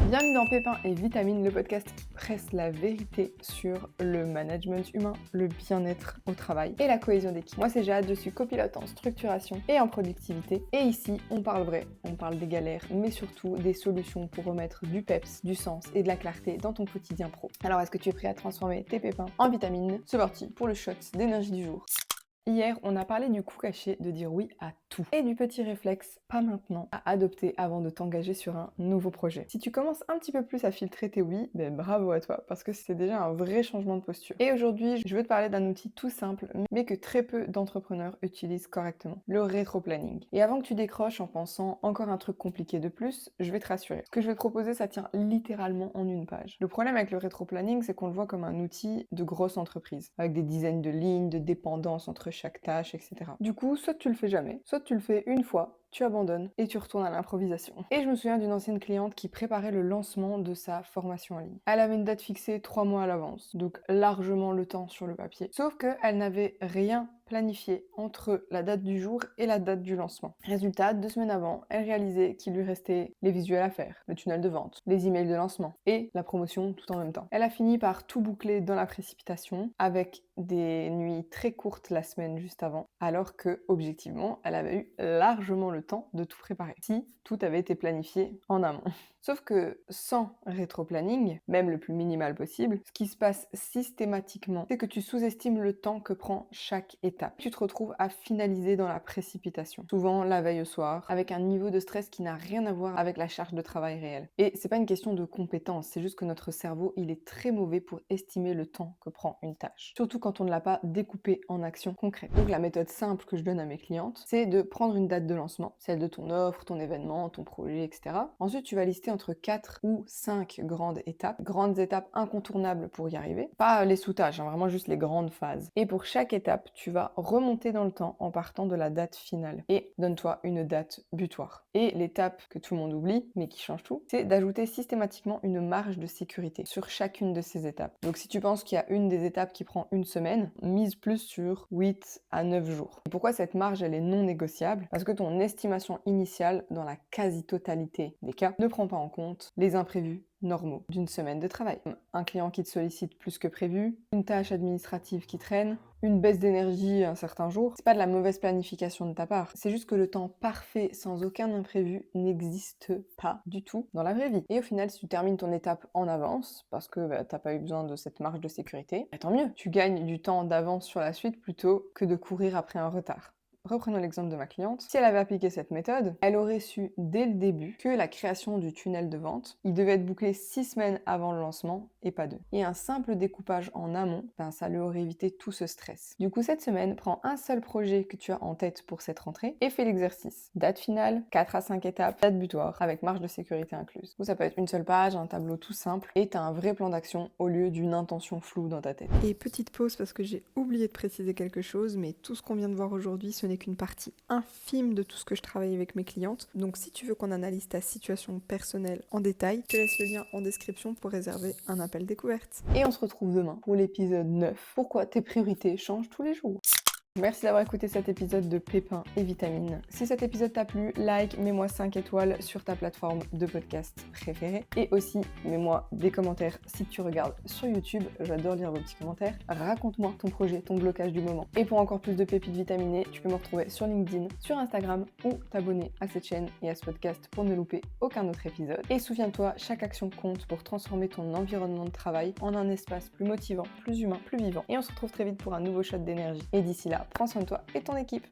Bienvenue dans Pépins et Vitamines, le podcast qui presse la vérité sur le management humain, le bien-être au travail et la cohésion d'équipe. Moi c'est Jade, je suis copilote en structuration et en productivité. Et ici, on parle vrai, on parle des galères, mais surtout des solutions pour remettre du peps, du sens et de la clarté dans ton quotidien pro. Alors est-ce que tu es prêt à transformer tes pépins en vitamines? C'est parti pour le shot d'énergie du jour. Hier, on a parlé du coup caché de dire oui à tout et du petit réflexe pas maintenant à adopter avant de t'engager sur un nouveau projet. Si tu commences un petit peu plus à filtrer tes oui, ben bravo à toi parce que c'est déjà un vrai changement de posture. Et aujourd'hui, je veux te parler d'un outil tout simple mais que très peu d'entrepreneurs utilisent correctement, le rétro-planning. Et avant que tu décroches en pensant encore un truc compliqué de plus, je vais te rassurer. Ce que je vais te proposer, ça tient littéralement en une page. Le problème avec le rétro-planning, c'est qu'on le voit comme un outil de grosse entreprise, avec des dizaines de lignes, de dépendances entre chaque tâche, etc. Du coup, soit tu le fais jamais, soit tu le fais une fois, tu abandonnes et tu retournes à l'improvisation. Et je me souviens d'une ancienne cliente qui préparait le lancement de sa formation en ligne. Elle avait une date fixée 3 mois à l'avance, donc largement le temps sur le papier. Sauf qu'elle n'avait rien planifié entre la date du jour et la date du lancement. Résultat, 2 semaines avant, elle réalisait qu'il lui restait les visuels à faire, le tunnel de vente, les emails de lancement et la promotion tout en même temps. Elle a fini par tout boucler dans la précipitation avec des nuits très courtes la semaine juste avant, alors que, objectivement, elle avait eu largement le temps de tout préparer, si tout avait été planifié en amont. Sauf que sans rétro-planning, même le plus minimal possible, ce qui se passe systématiquement, c'est que tu sous-estimes le temps que prend chaque étape. Tu te retrouves à finaliser dans la précipitation, souvent la veille au soir, avec un niveau de stress qui n'a rien à voir avec la charge de travail réelle. Et c'est pas une question de compétence, c'est juste que notre cerveau, il est très mauvais pour estimer le temps que prend une tâche. Surtout quand on ne l'a pas découpé en actions concrètes. Donc la méthode simple que je donne à mes clientes, c'est de prendre une date de lancement, celle de ton offre, ton événement, ton projet, etc. Ensuite, tu vas lister entre 4 ou 5 grandes étapes incontournables pour y arriver. Pas les sous-tâches, vraiment juste les grandes phases. Et pour chaque étape, tu vas remonter dans le temps en partant de la date finale. Et donne-toi une date butoir. Et l'étape que tout le monde oublie, mais qui change tout, c'est d'ajouter systématiquement une marge de sécurité sur chacune de ces étapes. Donc si tu penses qu'il y a une des étapes qui prend une semaine, mise plus sur 8 à 9 jours. Et pourquoi cette marge, elle est non négociable? Parce que ton estimation initiale, dans la quasi-totalité des cas, ne prend pas en compte les imprévus normaux d'une semaine de travail. Un client qui te sollicite plus que prévu, une tâche administrative qui traîne, une baisse d'énergie un certain jour. C'est pas de la mauvaise planification de ta part, c'est juste que le temps parfait sans aucun imprévu n'existe pas du tout dans la vraie vie. Et au final, si tu termines ton étape en avance, parce que t'as pas eu besoin de cette marge de sécurité, tant mieux. Tu gagnes du temps d'avance sur la suite plutôt que de courir après un retard. Reprenons l'exemple de ma cliente. Si elle avait appliqué cette méthode, elle aurait su dès le début que la création du tunnel de vente, il devait être bouclé 6 semaines avant le lancement et pas 2. Et un simple découpage en amont, ça lui aurait évité tout ce stress. Du coup, cette semaine, prends un seul projet que tu as en tête pour cette rentrée et fais l'exercice. Date finale, 4 à 5 étapes, date butoir, avec marge de sécurité incluse. Ou ça peut être une seule page, un tableau tout simple, et t'as un vrai plan d'action au lieu d'une intention floue dans ta tête. Et petite pause parce que j'ai oublié de préciser quelque chose, mais tout ce qu'on vient de voir aujourd'hui, ce n'est qu'une partie infime de tout ce que je travaille avec mes clientes. Donc si tu veux qu'on analyse ta situation personnelle en détail, je te laisse le lien en description pour réserver un appel découverte. Et on se retrouve demain pour l'épisode 9. Pourquoi tes priorités changent tous les jours? Merci d'avoir écouté cet épisode de Pépins et Vitamines. Si cet épisode t'a plu, like, mets-moi 5 étoiles sur ta plateforme de podcast préférée. Et aussi, mets-moi des commentaires si tu regardes sur YouTube. J'adore lire vos petits commentaires. Raconte-moi ton projet, ton blocage du moment. Et pour encore plus de pépites vitaminées, tu peux me retrouver sur LinkedIn, sur Instagram ou t'abonner à cette chaîne et à ce podcast pour ne louper aucun autre épisode. Et souviens-toi, chaque action compte pour transformer ton environnement de travail en un espace plus motivant, plus humain, plus vivant. Et on se retrouve très vite pour un nouveau shot d'énergie. Et d'ici là, prends soin de toi et de ton équipe.